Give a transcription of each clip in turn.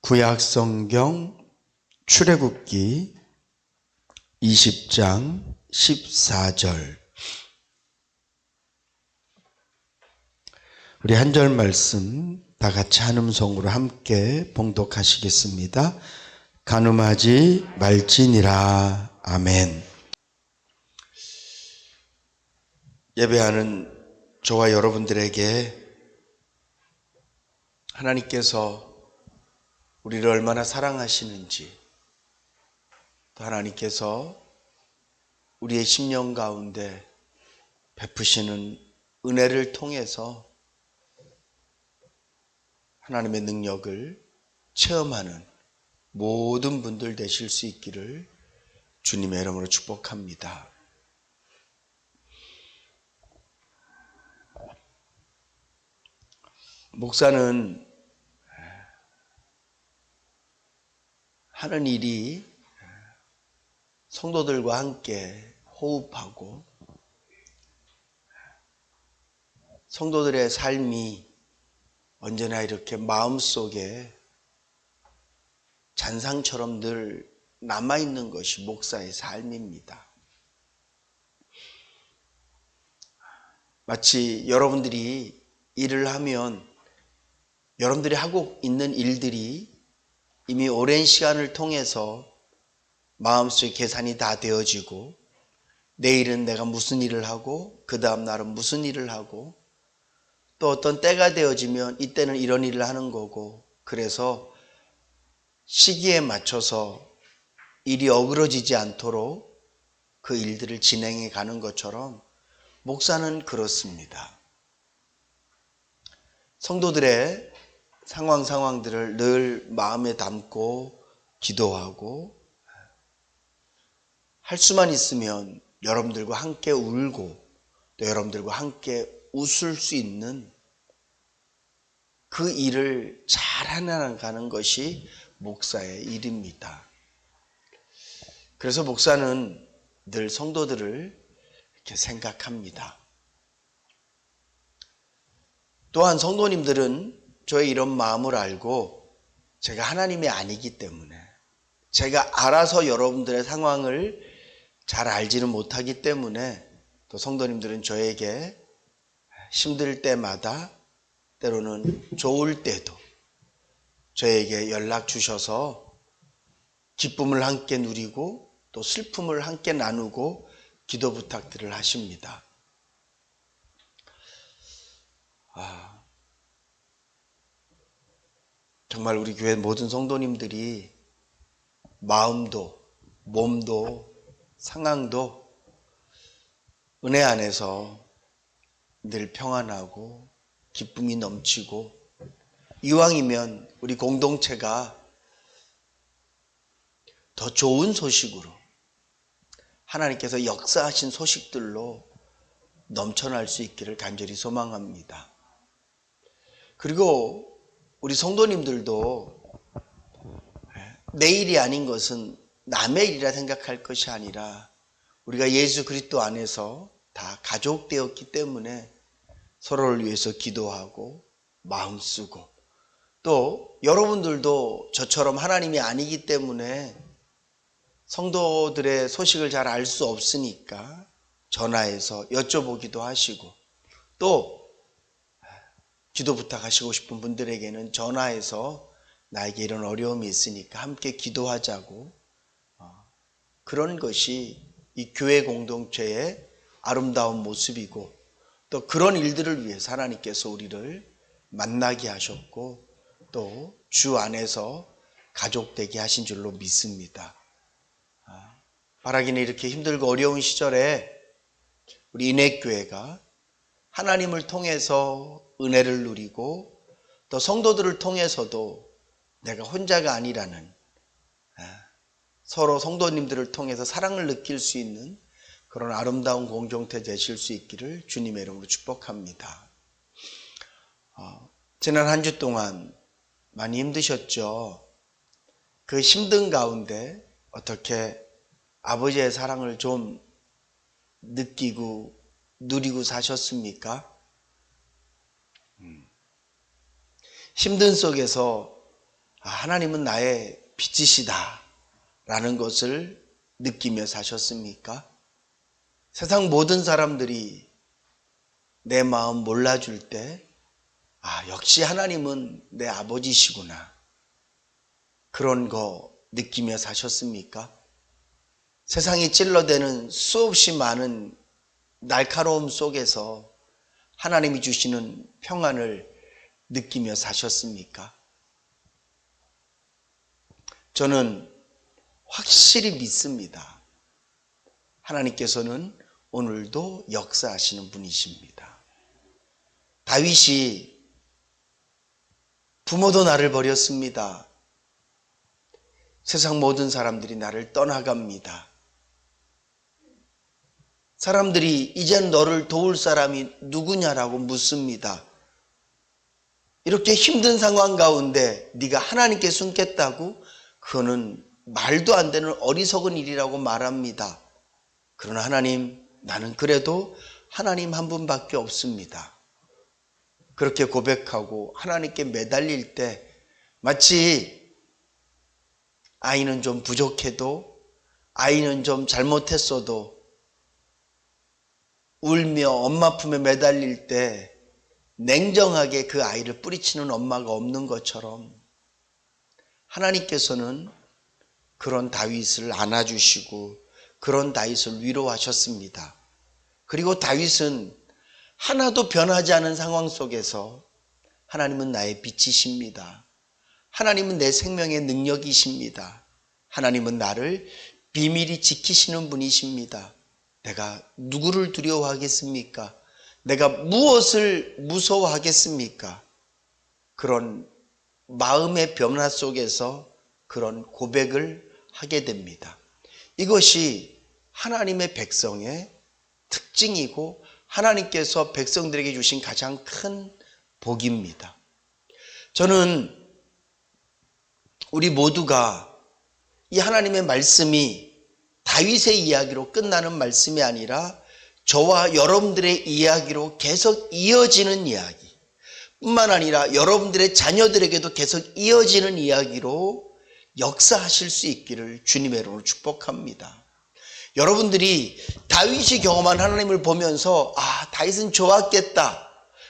구약성경 출애굽기 20장 14절. 우리 한 절 말씀 다 같이 한음성으로 함께 봉독하시겠습니다. 간음하지 말지니라. 아멘. 예배하는 저와 여러분들에게 하나님께서 우리를 얼마나 사랑하시는지, 또 하나님께서 우리의 심령 가운데 베푸시는 은혜를 통해서 하나님의 능력을 체험하는 모든 분들 되실 수 있기를 주님의 이름으로 축복합니다. 목사는 하는 일이 성도들과 함께 호흡하고 성도들의 삶이 언제나 이렇게 마음속에 잔상처럼 늘 남아있는 것이 목사의 삶입니다. 마치 여러분들이 일을 하면 여러분들이 하고 있는 일들이 이미 오랜 시간을 통해서 마음속에 계산이 다 되어지고, 내일은 내가 무슨 일을 하고 그 다음 날은 무슨 일을 하고, 또 어떤 때가 되어지면 이때는 이런 일을 하는 거고, 그래서 시기에 맞춰서 일이 어그러지지 않도록 그 일들을 진행해 가는 것처럼 목사는 그렇습니다. 성도들의 상황들을 늘 마음에 담고 기도하고, 할 수만 있으면 여러분들과 함께 울고 또 여러분들과 함께 웃을 수 있는 그 일을 잘 해나가는 것이 목사의 일입니다. 그래서 목사는 늘 성도들을 이렇게 생각합니다. 또한 성도님들은 저의 이런 마음을 알고, 제가 하나님이 아니기 때문에, 제가 알아서 여러분들의 상황을 잘 알지는 못하기 때문에, 또 성도님들은 저에게 힘들 때마다, 때로는 좋을 때도 저에게 연락 주셔서 기쁨을 함께 누리고 또 슬픔을 함께 나누고 기도 부탁들을 하십니다. 정말 우리 교회 모든 성도님들이 마음도 몸도 상황도 은혜 안에서 늘 평안하고 기쁨이 넘치고, 이왕이면 우리 공동체가 더 좋은 소식으로, 하나님께서 역사하신 소식들로 넘쳐날 수 있기를 간절히 소망합니다. 그리고 우리 성도님들도 내 일이 아닌 것은 남의 일이라 생각할 것이 아니라, 우리가 예수 그리스도 안에서 다 가족되었기 때문에 서로를 위해서 기도하고 마음 쓰고, 또 여러분들도 저처럼 하나님이 아니기 때문에 성도들의 소식을 잘 알 수 없으니까 전화해서 여쭤보기도 하시고, 또 기도 부탁하시고 싶은 분들에게는 전화해서 나에게 이런 어려움이 있으니까 함께 기도하자고, 그런 것이 이 교회 공동체의 아름다운 모습이고, 또 그런 일들을 위해서 하나님께서 우리를 만나게 하셨고 또 주 안에서 가족되게 하신 줄로 믿습니다. 바라기는 이렇게 힘들고 어려운 시절에 우리 인해교회가 하나님을 통해서 은혜를 누리고, 또 성도들을 통해서도 내가 혼자가 아니라는, 서로 성도님들을 통해서 사랑을 느낄 수 있는 그런 아름다운 공동체 되실 수 있기를 주님의 이름으로 축복합니다. 지난 한 주 동안 많이 힘드셨죠? 그 힘든 가운데 어떻게 아버지의 사랑을 좀 느끼고 누리고 사셨습니까? 힘든 속에서 하나님은 나의 빛이시다 라는 것을 느끼며 사셨습니까? 세상 모든 사람들이 내 마음 몰라줄 때 역시 하나님은 내 아버지시구나, 그런 거 느끼며 사셨습니까? 세상이 찔러대는 수없이 많은 날카로움 속에서 하나님이 주시는 평안을 느끼며 사셨습니까? 저는 확실히 믿습니다. 하나님께서는 오늘도 역사하시는 분이십니다. 다윗이 부모도 나를 버렸습니다. 세상 모든 사람들이 나를 떠나갑니다. 사람들이 이젠 너를 도울 사람이 누구냐라고 묻습니다. 이렇게 힘든 상황 가운데 네가 하나님께 숨겠다고? 그거는 말도 안 되는 어리석은 일이라고 말합니다. 그러나 하나님, 나는 그래도 하나님 한 분밖에 없습니다. 그렇게 고백하고 하나님께 매달릴 때 마치 아이는 좀 부족해도, 아이는 좀 잘못했어도 울며 엄마 품에 매달릴 때 냉정하게 그 아이를 뿌리치는 엄마가 없는 것처럼 하나님께서는 그런 다윗을 안아주시고 그런 다윗을 위로하셨습니다. 그리고 다윗은 하나도 변하지 않은 상황 속에서 하나님은 나의 빛이십니다. 하나님은 내 생명의 능력이십니다. 하나님은 나를 비밀히 지키시는 분이십니다. 내가 누구를 두려워하겠습니까? 내가 무엇을 무서워하겠습니까? 그런 마음의 변화 속에서 그런 고백을 하게 됩니다. 이것이 하나님의 백성의 특징이고 하나님께서 백성들에게 주신 가장 큰 복입니다. 저는 우리 모두가 이 하나님의 말씀이 다윗의 이야기로 끝나는 말씀이 아니라 저와 여러분들의 이야기로 계속 이어지는 이야기, 뿐만 아니라 여러분들의 자녀들에게도 계속 이어지는 이야기로 역사하실 수 있기를 주님의 이름으로 축복합니다. 여러분들이 다윗이 경험한 하나님을 보면서 다윗은 좋았겠다,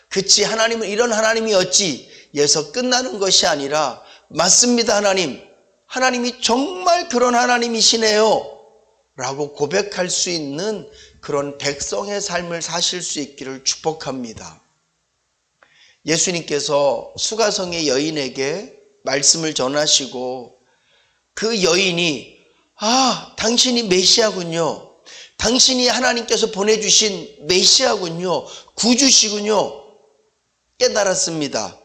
그치, 하나님은 이런 하나님이었지, 에서 끝나는 것이 아니라 맞습니다, 하나님이 정말 그런 하나님이시네요 라고 고백할 수 있는 그런 백성의 삶을 사실 수 있기를 축복합니다. 예수님께서 수가성의 여인에게 말씀을 전하시고 그 여인이 당신이 메시아군요, 당신이 하나님께서 보내주신 메시아군요, 구주시군요 깨달았습니다.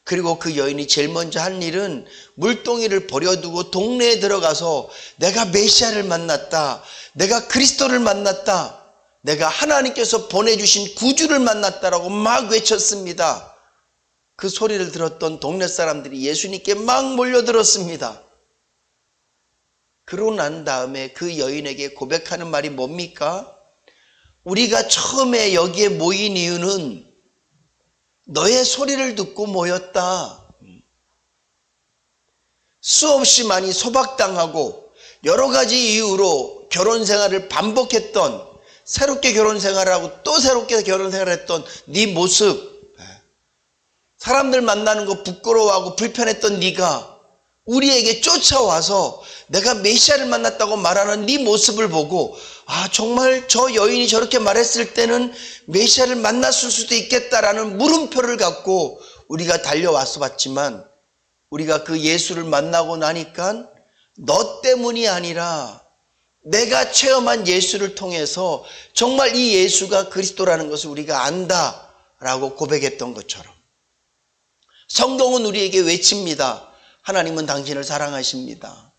그리고 그 여인이 제일 먼저 한 일은 물동이를 버려두고 동네에 들어가서 내가 메시아를 만났다, 내가 그리스도를 만났다, 내가 하나님께서 보내주신 구주를 만났다라고 막 외쳤습니다. 그 소리를 들었던 동네 사람들이 예수님께 막 몰려들었습니다. 그러고 난 다음에 그 여인에게 고백하는 말이 뭡니까? 우리가 처음에 여기에 모인 이유는 너의 소리를 듣고 모였다. 수없이 많이 소박당하고 여러 가지 이유로 결혼 생활을 반복했던, 새롭게 결혼 생활하고 또 새롭게 결혼 생활했던 네 모습, 사람들 만나는 거 부끄러워하고 불편했던 네가 우리에게 쫓아와서 내가 메시아를 만났다고 말하는 네 모습을 보고 정말 저 여인이 저렇게 말했을 때는 메시아를 만났을 수도 있겠다라는 물음표를 갖고 우리가 달려와서 봤지만, 우리가 그 예수를 만나고 나니까 너 때문이 아니라 내가 체험한 예수를 통해서 정말 이 예수가 그리스도라는 것을 우리가 안다라고 고백했던 것처럼, 성경은 우리에게 외칩니다. 하나님은 당신을 사랑하십니다.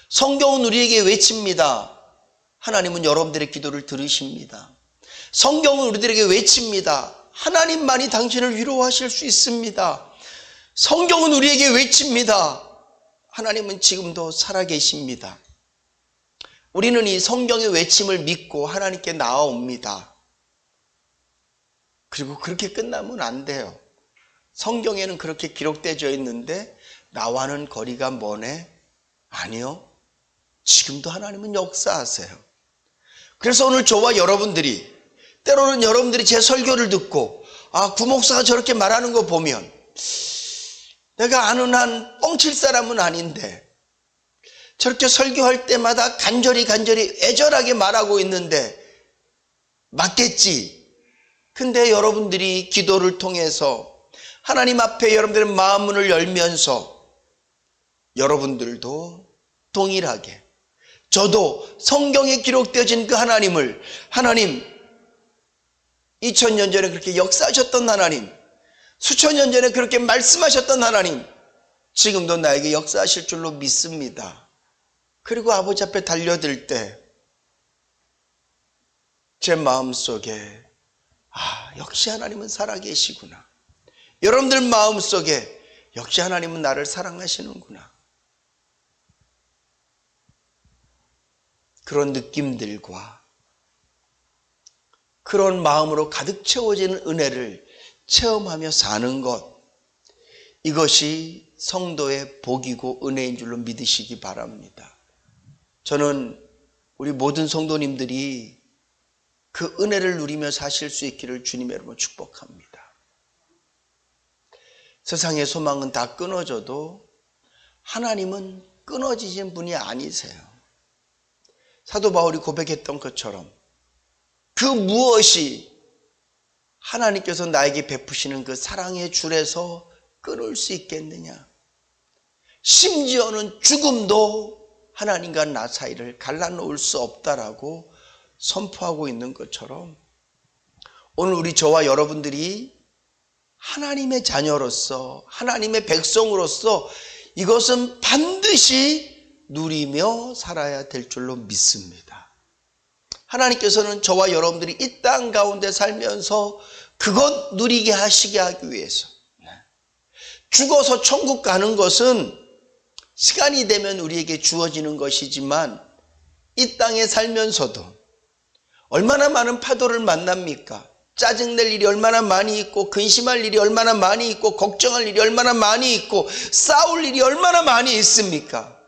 성경은 우리에게 외칩니다. 하나님은 여러분들의 기도를 들으십니다. 성경은 우리들에게 외칩니다. 하나님만이 당신을 위로하실 수 있습니다. 성경은 우리에게 외칩니다. 하나님은 지금도 살아계십니다. 우리는 이 성경의 외침을 믿고 하나님께 나아옵니다. 그리고 그렇게 끝나면 안 돼요. 성경에는 그렇게 기록되어 있는데 나와는 거리가 머네? 아니요. 지금도 하나님은 역사하세요. 그래서 오늘 저와 여러분들이, 때로는 여러분들이 제 설교를 듣고 구목사가 저렇게 말하는 거 보면 내가 아는 한 뻥칠 사람은 아닌데 저렇게 설교할 때마다 간절히 애절하게 말하고 있는데 맞겠지. 근데 여러분들이 기도를 통해서 하나님 앞에 여러분들의 마음문을 열면서 여러분들도 동일하게, 저도 성경에 기록되어진 그 하나님을, 하나님 2000년 전에 그렇게 역사하셨던 하나님, 수천 년 전에 그렇게 말씀하셨던 하나님, 지금도 나에게 역사하실 줄로 믿습니다. 그리고 아버지 앞에 달려들 때 제 마음속에 역시 하나님은 살아계시구나. 여러분들 마음속에 역시 하나님은 나를 사랑하시는구나. 그런 느낌들과 그런 마음으로 가득 채워지는 은혜를 체험하며 사는 것, 이것이 성도의 복이고 은혜인 줄로 믿으시기 바랍니다. 저는 우리 모든 성도님들이 그 은혜를 누리며 사실 수 있기를 주님의 이름으로 축복합니다. 세상의 소망은 다 끊어져도 하나님은 끊어지신 분이 아니세요. 사도 바울이 고백했던 것처럼 그 무엇이 하나님께서 나에게 베푸시는 그 사랑의 줄에서 끊을 수 있겠느냐. 심지어는 죽음도 하나님과 나 사이를 갈라놓을 수 없다라고 선포하고 있는 것처럼 오늘 우리 저와 여러분들이 하나님의 자녀로서, 하나님의 백성으로서 이것은 반드시 누리며 살아야 될 줄로 믿습니다. 하나님께서는 저와 여러분들이 이 땅 가운데 살면서 그것 누리게 하시게 하기 위해서, 죽어서 천국 가는 것은 시간이 되면 우리에게 주어지는 것이지만 이 땅에 살면서도 얼마나 많은 파도를 만납니까? 짜증낼 일이 얼마나 많이 있고, 근심할 일이 얼마나 많이 있고, 걱정할 일이 얼마나 많이 있고, 싸울 일이 얼마나 많이 있습니까?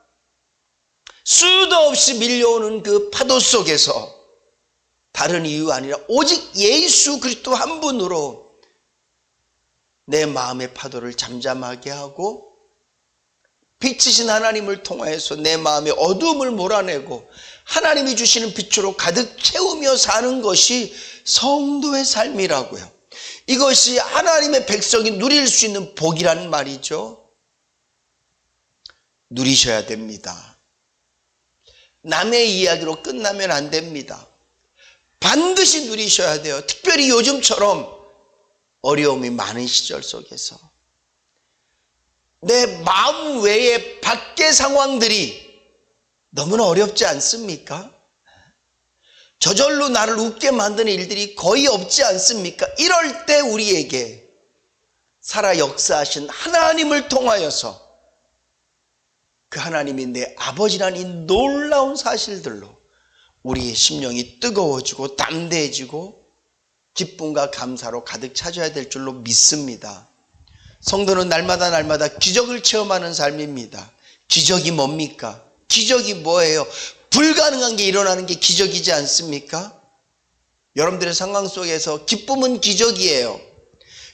수도 없이 밀려오는 그 파도 속에서 다른 이유 아니라 오직 예수 그리스도 한 분으로 내 마음의 파도를 잠잠하게 하고 빛이신 하나님을 통하여서 내 마음의 어두움을 몰아내고 하나님이 주시는 빛으로 가득 채우며 사는 것이 성도의 삶이라고요. 이것이 하나님의 백성이 누릴 수 있는 복이라는 말이죠. 누리셔야 됩니다. 남의 이야기로 끝나면 안 됩니다. 반드시 누리셔야 돼요. 특별히 요즘처럼 어려움이 많은 시절 속에서 내 마음 외의 밖의 상황들이 너무나 어렵지 않습니까? 저절로 나를 웃게 만드는 일들이 거의 없지 않습니까? 이럴 때 우리에게 살아 역사하신 하나님을 통하여서 그 하나님이 내 아버지라는 이 놀라운 사실들로 우리의 심령이 뜨거워지고 담대해지고 기쁨과 감사로 가득 차져야 될 줄로 믿습니다. 성도는 날마다 기적을 체험하는 삶입니다. 기적이 뭡니까? 기적이 뭐예요? 불가능한 게 일어나는 게 기적이지 않습니까? 여러분들의 상황 속에서 기쁨은 기적이에요.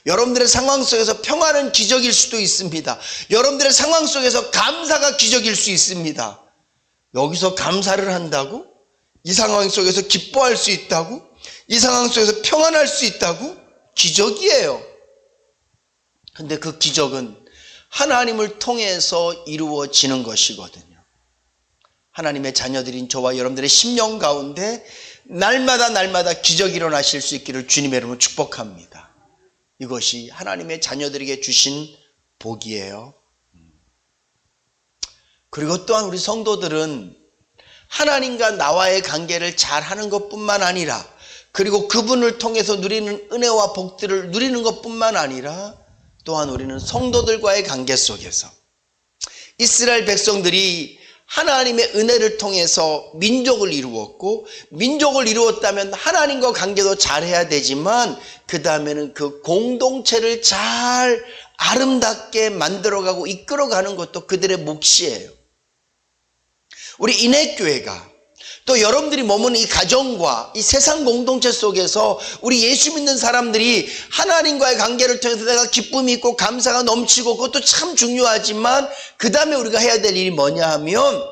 여러분들의 상황 속에서 평화는 기적일 수도 있습니다. 여러분들의 상황 속에서 감사가 기적일 수 있습니다. 여기서 감사를 한다고? 이 상황 속에서 기뻐할 수 있다고? 이 상황 속에서 평안할 수 있다고? 기적이에요. 근데 그 기적은 하나님을 통해서 이루어지는 것이거든요. 하나님의 자녀들인 저와 여러분들의 심령 가운데 날마다 기적이 일어나실 수 있기를 주님의 이름으로 축복합니다. 이것이 하나님의 자녀들에게 주신 복이에요. 그리고 또한 우리 성도들은 하나님과 나와의 관계를 잘하는 것뿐만 아니라, 그리고 그분을 통해서 누리는 은혜와 복들을 누리는 것뿐만 아니라, 또한 우리는 성도들과의 관계 속에서 이스라엘 백성들이 하나님의 은혜를 통해서 민족을 이루었고, 민족을 이루었다면 하나님과 관계도 잘해야 되지만 그 다음에는 그 공동체를 잘 아름답게 만들어가고 이끌어가는 것도 그들의 몫이에요. 우리 인해교회가 또 여러분들이 머무는 이 가정과 이 세상 공동체 속에서 우리 예수 믿는 사람들이 하나님과의 관계를 통해서 내가 기쁨이 있고 감사가 넘치고 그것도 참 중요하지만 그 다음에 우리가 해야 될 일이 뭐냐 하면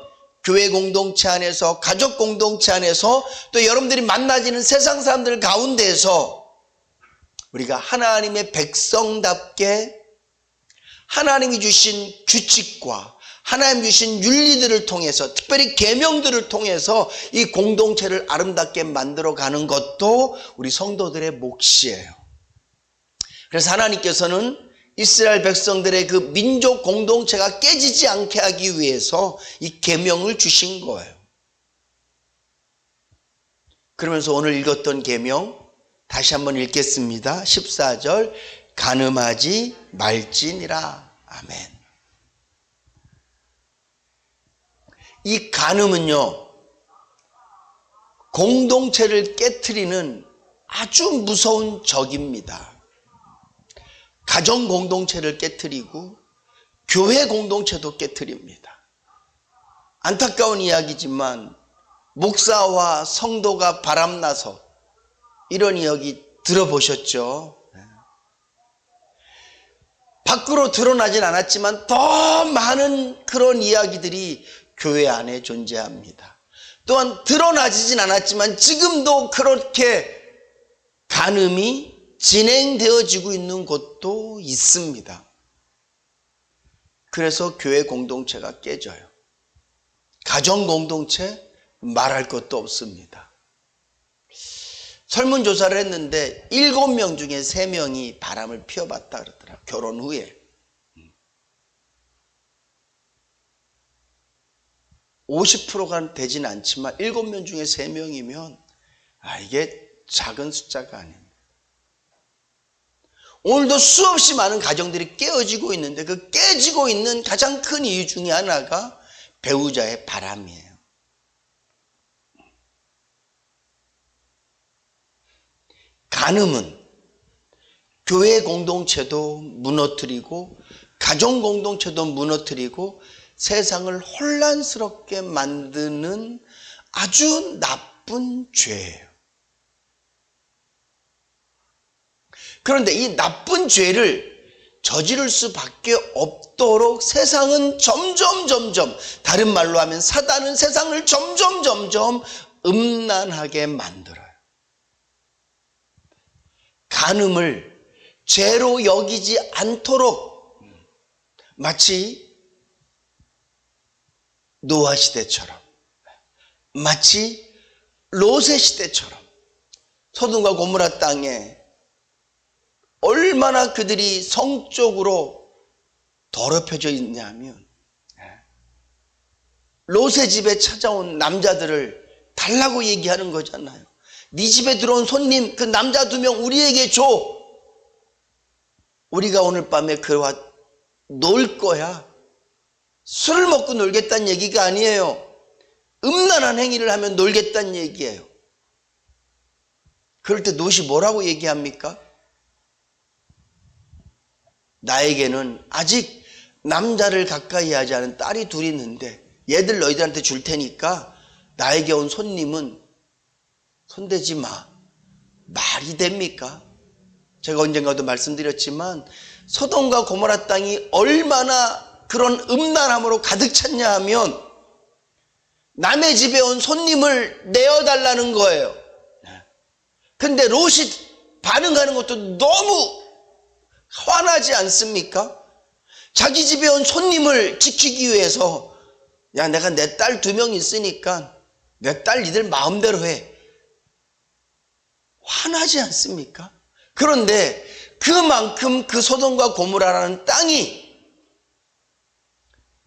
교회 공동체 안에서 가족 공동체 안에서 또 여러분들이 만나지는 세상 사람들 가운데에서 우리가 하나님의 백성답게 하나님이 주신 규칙과 하나님 주신 윤리들을 통해서 특별히 계명들을 통해서 이 공동체를 아름답게 만들어가는 것도 우리 성도들의 몫이에요. 그래서 하나님께서는 이스라엘 백성들의 그 민족 공동체가 깨지지 않게 하기 위해서 이 계명을 주신 거예요. 그러면서 오늘 읽었던 계명 다시 한번 읽겠습니다. 14절 간음하지 말지니라. 아멘. 이 간음은요, 공동체를 깨트리는 아주 무서운 적입니다. 가정 공동체를 깨트리고 교회 공동체도 깨트립니다. 안타까운 이야기지만 목사와 성도가 바람나서 이런 이야기 들어보셨죠? 밖으로 드러나진 않았지만 더 많은 그런 이야기들이 교회 안에 존재합니다. 또한 드러나지진 않았지만 지금도 그렇게 간음이 진행되어지고 있는 곳도 있습니다. 그래서 교회 공동체가 깨져요. 가정 공동체 말할 것도 없습니다. 설문조사를 했는데 7명 중에 3명이 바람을 피워봤다 그러더라고요. 결혼 후에. 50%가 되진 않지만 7명 중에 3명이면 이게 작은 숫자가 아닙니다. 오늘도 수없이 많은 가정들이 깨어지고 있는데 그 깨지고 있는 가장 큰 이유 중에 하나가 배우자의 바람이에요. 간음은 교회 공동체도 무너뜨리고 가정 공동체도 무너뜨리고 세상을 혼란스럽게 만드는 아주 나쁜 죄예요. 그런데 이 나쁜 죄를 저지를 수밖에 없도록 세상은 점점 다른 말로 하면 사단은 세상을 점점 음란하게 만들어요. 간음을 죄로 여기지 않도록 마치 노아 시대처럼 마치 롯의 시대처럼 소돔과 고모라 땅에 얼마나 그들이 성적으로 더럽혀져 있냐면 롯의 집에 찾아온 남자들을 달라고 얘기하는 거잖아요. 네 집에 들어온 손님 그 남자 2명 우리에게 줘. 우리가 오늘 밤에 그와 놀 거야. 술을 먹고 놀겠다는 얘기가 아니에요. 음란한 행위를 하면 놀겠다는 얘기예요. 그럴 때 롯이 뭐라고 얘기합니까? 나에게는 아직 남자를 가까이 하지 않은 딸이 2 있는데 얘들 너희들한테 줄 테니까 나에게 온 손님은 손대지 마. 말이 됩니까? 제가 언젠가도 말씀드렸지만 소돔과 고모라 땅이 얼마나 그런 음란함으로 가득 찼냐 하면 남의 집에 온 손님을 내어달라는 거예요. 근데 롯이 반응하는 것도 너무 화나지 않습니까? 자기 집에 온 손님을 지키기 위해서 야 내가 내 딸 2명 있으니까 내 딸 니들 마음대로 해. 화나지 않습니까? 그런데 그만큼 그 소돔과 고모라라는 땅이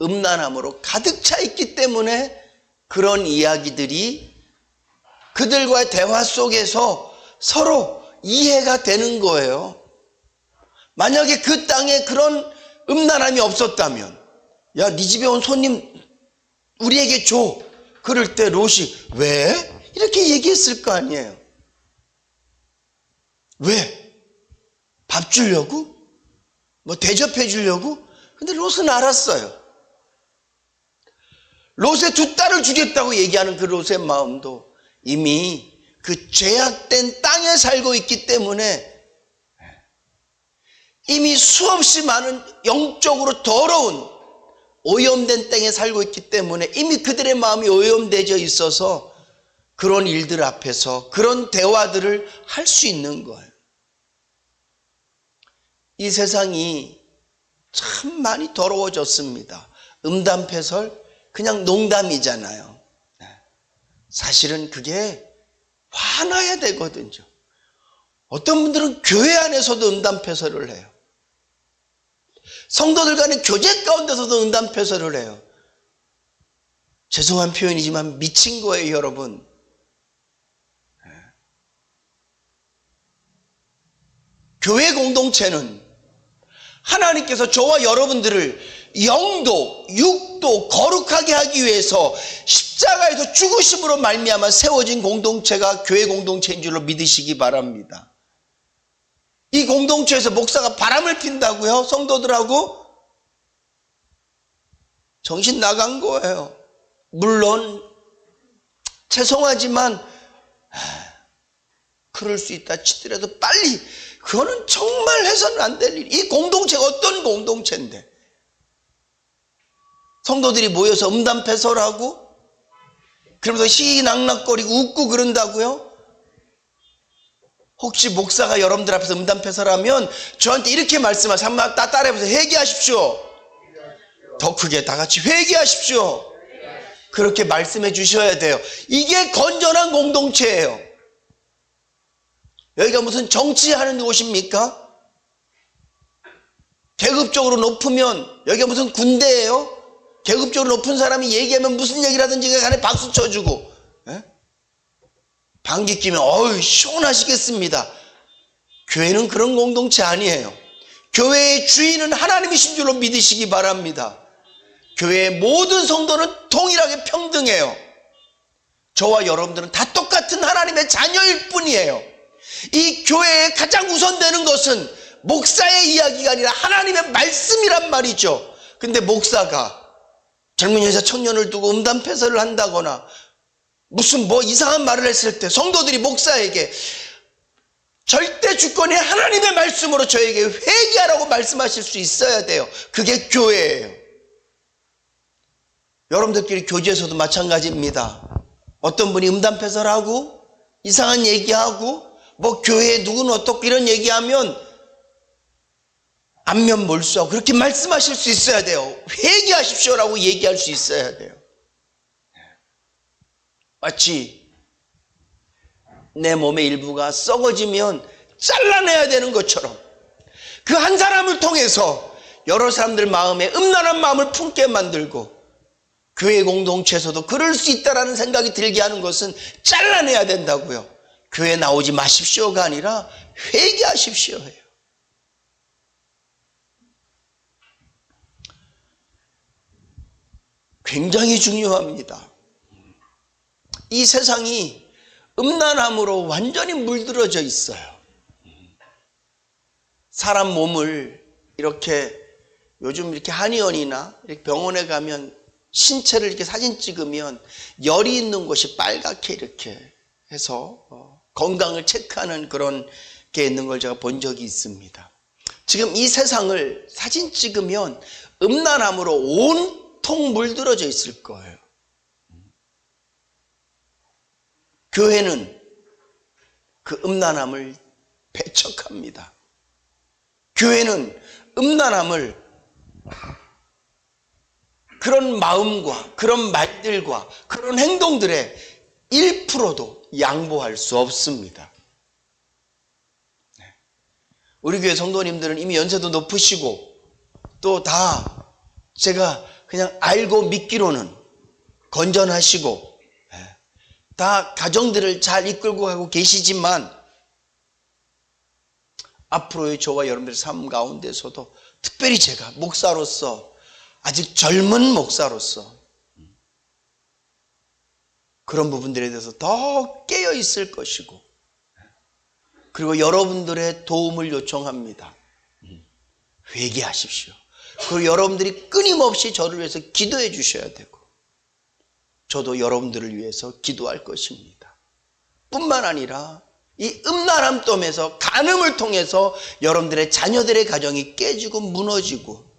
음란함으로 가득 차 있기 때문에 그런 이야기들이 그들과의 대화 속에서 서로 이해가 되는 거예요. 만약에 그 땅에 그런 음란함이 없었다면 야, 네 집에 온 손님 우리에게 줘. 그럴 때 롯이 왜? 이렇게 얘기했을 거 아니에요. 왜? 밥 주려고? 뭐 대접해 주려고? 근데 롯은 알았어요. 롯의 두 딸을 주겠다고 얘기하는 그 롯의 마음도 이미 그 죄악된 땅에 살고 있기 때문에 이미 수없이 많은 영적으로 더러운 오염된 땅에 살고 있기 때문에 이미 그들의 마음이 오염되어 있어서 그런 일들 앞에서 그런 대화들을 할 수 있는 거예요. 이 세상이 참 많이 더러워졌습니다. 음담패설 그냥 농담이잖아요. 사실은 그게 화나야 되거든요. 어떤 분들은 교회 안에서도 음담패설을 해요. 성도들 간의 교제 가운데서도 음담패설을 해요. 죄송한 표현이지만 미친 거예요, 여러분. 교회 공동체는 하나님께서 저와 여러분들을 영도, 육도 거룩하게 하기 위해서 십자가에서 죽으심으로 말미암아 세워진 공동체가 교회 공동체인 줄로 믿으시기 바랍니다. 이 공동체에서 목사가 바람을 핀다고요? 성도들하고? 정신 나간 거예요. 물론 죄송하지만 그럴 수 있다 치더라도 빨리, 그거는 정말 해서는 안 될 일. 이 공동체가 어떤 공동체인데 성도들이 모여서 음담패설하고 그러면서 시낙낙거리고 웃고 그런다고요? 혹시 목사가 여러분들 앞에서 음담패설하면 저한테 이렇게 말씀하세요. 한번 따라해보세요. 회개하십시오. 더 크게 다 같이 회개하십시오. 그렇게 말씀해 주셔야 돼요. 이게 건전한 공동체예요. 여기가 무슨 정치하는 곳입니까? 계급적으로 높으면 여기가 무슨 군대예요? 계급적으로 높은 사람이 얘기하면 무슨 얘기를 하든지 간에 박수 쳐주고, 방귀 끼면 어우 시원하시겠습니다. 교회는 그런 공동체 아니에요. 교회의 주인은 하나님이신 줄로 믿으시기 바랍니다. 교회의 모든 성도는 동일하게 평등해요. 저와 여러분들은 다 똑같은 하나님의 자녀일 뿐이에요. 이 교회에 가장 우선되는 것은 목사의 이야기가 아니라 하나님의 말씀이란 말이죠. 근데 목사가 젊은 여자 청년을 두고 음담패설을 한다거나 무슨 뭐 이상한 말을 했을 때 성도들이 목사에게 절대 주권이 하나님의 말씀으로 저에게 회개하라고 말씀하실 수 있어야 돼요. 그게 교회예요. 여러분들끼리 교제에서도 마찬가지입니다. 어떤 분이 음담패설하고 이상한 얘기하고 뭐 교회에 누구는 어떻고 이런 얘기하면 안면 몰수하고 그렇게 말씀하실 수 있어야 돼요. 회개하십시오라고 얘기할 수 있어야 돼요. 마치 내 몸의 일부가 썩어지면 잘라내야 되는 것처럼 그 한 사람을 통해서 여러 사람들 마음에 음란한 마음을 품게 만들고 교회 공동체에서도 그럴 수 있다라는 생각이 들게 하는 것은 잘라내야 된다고요. 교회 나오지 마십시오가 아니라 회개하십시오 해요. 굉장히 중요합니다. 이 세상이 음란함으로 완전히 물들어져 있어요. 사람 몸을 이렇게 요즘 이렇게 한의원이나 이렇게 병원에 가면 신체를 이렇게 사진 찍으면 열이 있는 곳이 빨갛게 이렇게 해서 건강을 체크하는 그런 게 있는 걸 제가 본 적이 있습니다. 지금 이 세상을 사진 찍으면 음란함으로 온통 물들어져 있을 거예요. 교회는 그 음란함을 배척합니다. 교회는 음란함을 그런 마음과 그런 말들과 그런 행동들에 1%도 양보할 수 없습니다. 우리 교회 성도님들은 이미 연세도 높으시고 또 다 제가 그냥 알고 믿기로는 건전하시고 다 가정들을 잘 이끌고 가고 계시지만 앞으로의 저와 여러분들의 삶 가운데서도 특별히 제가 목사로서 아직 젊은 목사로서 그런 부분들에 대해서 더 깨어 있을 것이고 그리고 여러분들의 도움을 요청합니다. 회개하십시오. 그리고 여러분들이 끊임없이 저를 위해서 기도해 주셔야 되고, 저도 여러분들을 위해서 기도할 것입니다. 뿐만 아니라 이 음란함됨에서, 간음을 통해서 여러분들의 자녀들의 가정이 깨지고 무너지고,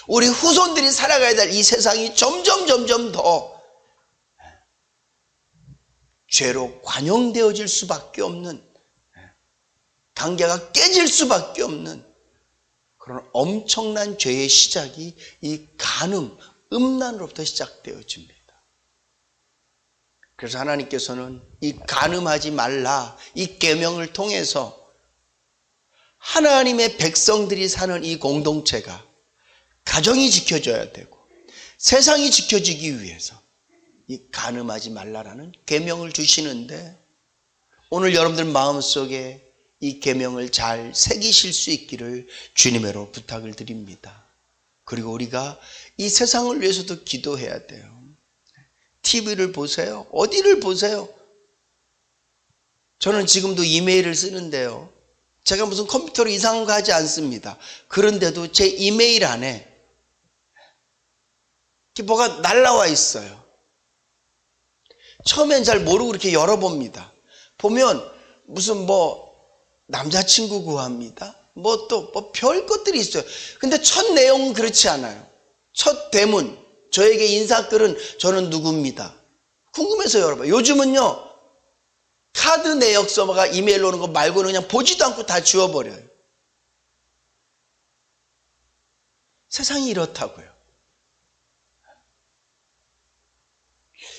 우리 후손들이 살아가야 될 이 세상이 점점 더 죄로 관용되어질 수밖에 없는, 관계가 깨질 수밖에 없는 그런 엄청난 죄의 시작이 이 간음, 음란으로부터 시작되어집니다. 그래서 하나님께서는 이 간음하지 말라, 이 계명을 통해서 하나님의 백성들이 사는 이 공동체가, 가정이 지켜져야 되고 세상이 지켜지기 위해서 이 간음하지 말라라는 계명을 주시는데, 오늘 여러분들 마음속에 이 계명을 잘 새기실 수 있기를 주님으로 부탁을 드립니다. 그리고 우리가 이 세상을 위해서도 기도해야 돼요. TV를 보세요. 어디를 보세요? 저는 지금도 이메일을 쓰는데요, 제가 무슨 컴퓨터로 이상한 거 하지 않습니다. 그런데도 제 이메일 안에 뭐가 날라와 있어요. 처음엔 잘 모르고 이렇게 열어봅니다. 보면 무슨 남자친구 구합니다. 또 별 것들이 있어요. 근데 첫 내용은 그렇지 않아요. 첫 대문, 저에게 인사글은 저는 누구입니다. 궁금해서 열어봐요. 요즘은요, 카드 내역서가 이메일로 오는 거 말고는 그냥 보지도 않고 다 지워버려요. 세상이 이렇다고요.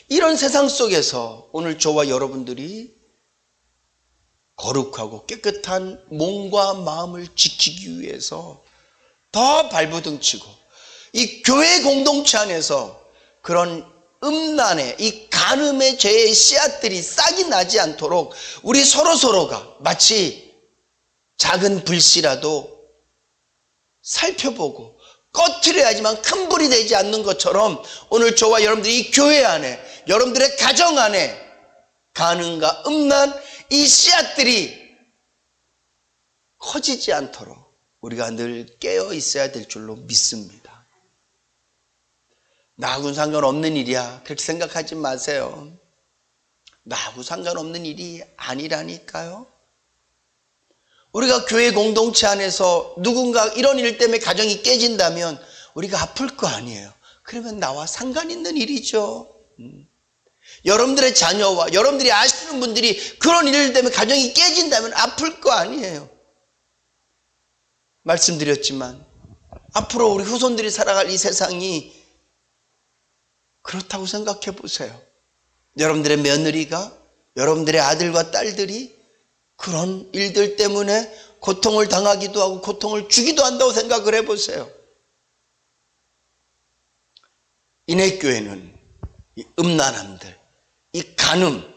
이런 세상 속에서 오늘 저와 여러분들이 거룩하고 깨끗한 몸과 마음을 지키기 위해서 더 발부둥치고, 이 교회 공동체 안에서 그런 음란의, 이 간음의 죄의 씨앗들이 싹이 나지 않도록 우리 서로가 마치 작은 불씨라도 살펴보고 꺼트려야지만 큰 불이 되지 않는 것처럼, 오늘 저와 여러분들이 이 교회 안에, 여러분들의 가정 안에 간음과 음란, 이 씨앗들이 커지지 않도록 우리가 늘 깨어 있어야 될 줄로 믿습니다. 나하고는 상관없는 일이야, 그렇게 생각하지 마세요. 나하고 상관없는 일이 아니라니까요. 우리가 교회 공동체 안에서 누군가 이런 일 때문에 가정이 깨진다면 우리가 아플 거 아니에요. 그러면 나와 상관 있는 일이죠. 여러분들의 자녀와 여러분들이 아시는 분들이 그런 일 때문에 가정이 깨진다면 아플 거 아니에요. 말씀드렸지만 앞으로 우리 후손들이 살아갈 이 세상이 그렇다고 생각해 보세요. 여러분들의 며느리가, 여러분들의 아들과 딸들이 그런 일들 때문에 고통을 당하기도 하고 고통을 주기도 한다고 생각을 해보세요. 인해교회는 이 음란함들, 이 간음,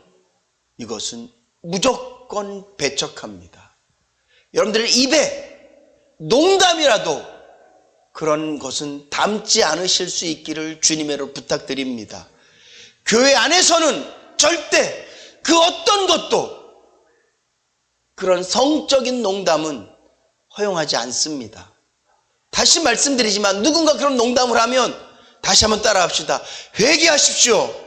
이것은 무조건 배척합니다. 여러분들의 입에 농담이라도 그런 것은 담지 않으실 수 있기를 주님으로 부탁드립니다. 교회 안에서는 절대 그 어떤 것도 그런 성적인 농담은 허용하지 않습니다. 다시 말씀드리지만 누군가 그런 농담을 하면 다시 한번 따라합시다. 회개하십시오.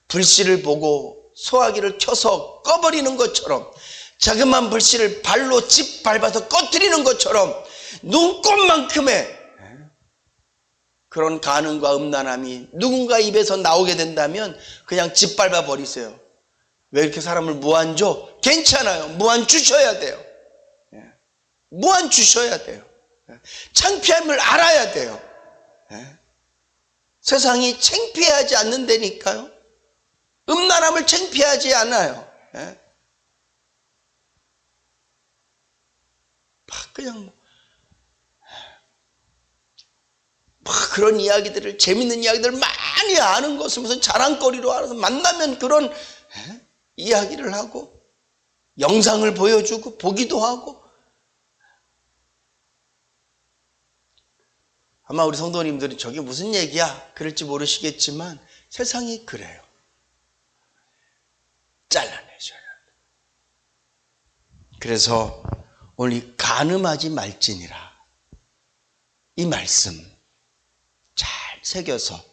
불씨를 보고 소화기를 켜서 꺼버리는 것처럼, 자그마한 불씨를 발로 짓밟아서 꺼뜨리는 것처럼 눈꽃만큼의 그런 간음과 음란함이 누군가 입에서 나오게 된다면 그냥 짓밟아 버리세요. 왜 이렇게 사람을 무한 줘? 괜찮아요. 무한 주셔야 돼요. 무한 주셔야 돼요. 창피함을 알아야 돼요. 세상이 창피하지 않는다니까요. 음란함을 창피하지 않아요. 그냥 그런 이야기들을, 재밌는 이야기들을 많이 아는 것을 무슨 자랑거리로 알아서 만나면 그런 이야기를 하고 영상을 보여주고 보기도 하고. 아마 우리 성도님들은 저게 무슨 얘기야 그럴지 모르시겠지만 세상이 그래요. 잘라내셔야 돼. 그래서 오늘 간음하지 말지니라 이 말씀 잘 새겨서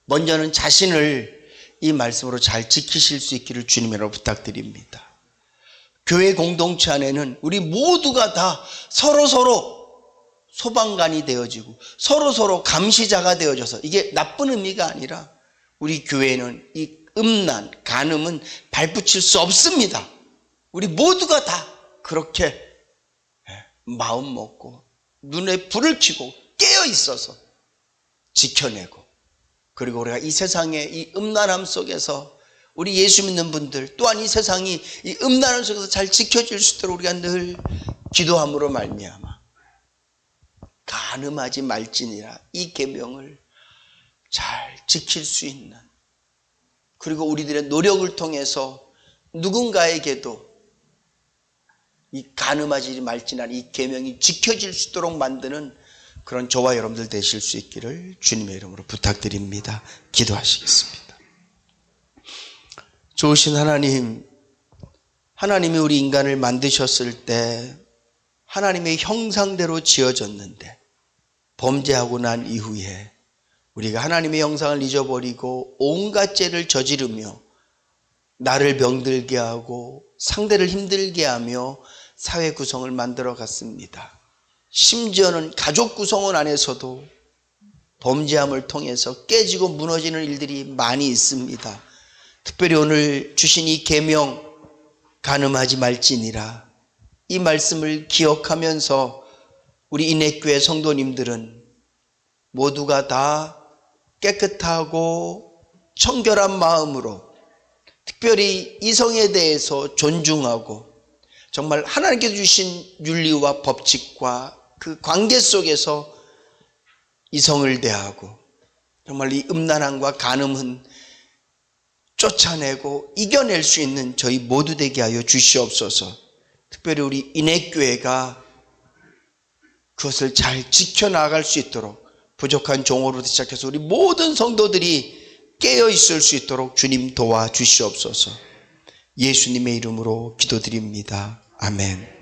먼저는 자신을 이 말씀으로 잘 지키실 수 있기를 주님으로 부탁드립니다. 교회 공동체 안에는 우리 모두가 다 서로서로 소방관이 되어지고 서로서로 감시자가 되어져서 이게 나쁜 의미가 아니라 우리 교회는 이 음란, 간음은 발붙일 수 없습니다. 우리 모두가 다 그렇게 마음 먹고 눈에 불을 켜고 깨어 있어서 지켜내고 그리고 우리가 이 세상의 이 음란함 속에서 우리 예수 믿는 분들 또한 이 세상이 이 음란함 속에서 잘 지켜질 수 있도록 우리가 늘 기도함으로 말미암아 간음하지 말지니라 이 계명을 잘 지킬 수 있는 그리고 우리들의 노력을 통해서 누군가에게도 이 간음하지 말지니라 이 계명이 지켜질 수 있도록 만드는 그런 저와 여러분들 되실 수 있기를 주님의 이름으로 부탁드립니다. 기도하시겠습니다. 좋으신 하나님, 하나님이 우리 인간을 만드셨을 때 하나님의 형상대로 지어졌는데 범죄하고 난 이후에 우리가 하나님의 형상을 잊어버리고 온갖 죄를 저지르며 나를 병들게 하고 상대를 힘들게 하며 사회 구성을 만들어 갔습니다. 심지어는 가족 구성원 안에서도 범죄함을 통해서 깨지고 무너지는 일들이 많이 있습니다. 특별히 오늘 주신 이 계명 간음하지 말지니라 이 말씀을 기억하면서 우리 인내교회 성도님들은 모두가 다 깨끗하고 청결한 마음으로 특별히 이성에 대해서 존중하고 정말 하나님께서 주신 윤리와 법칙과 그 관계 속에서 이성을 대하고 정말 이 음란함과 간음은 쫓아내고 이겨낼 수 있는 저희 모두 되게 하여 주시옵소서. 특별히 우리 인내교회가 그것을 잘 지켜나갈 수 있도록 부족한 종으로부터 시작해서 우리 모든 성도들이 깨어 있을 수 있도록 주님 도와주시옵소서. 예수님의 이름으로 기도드립니다. 아멘.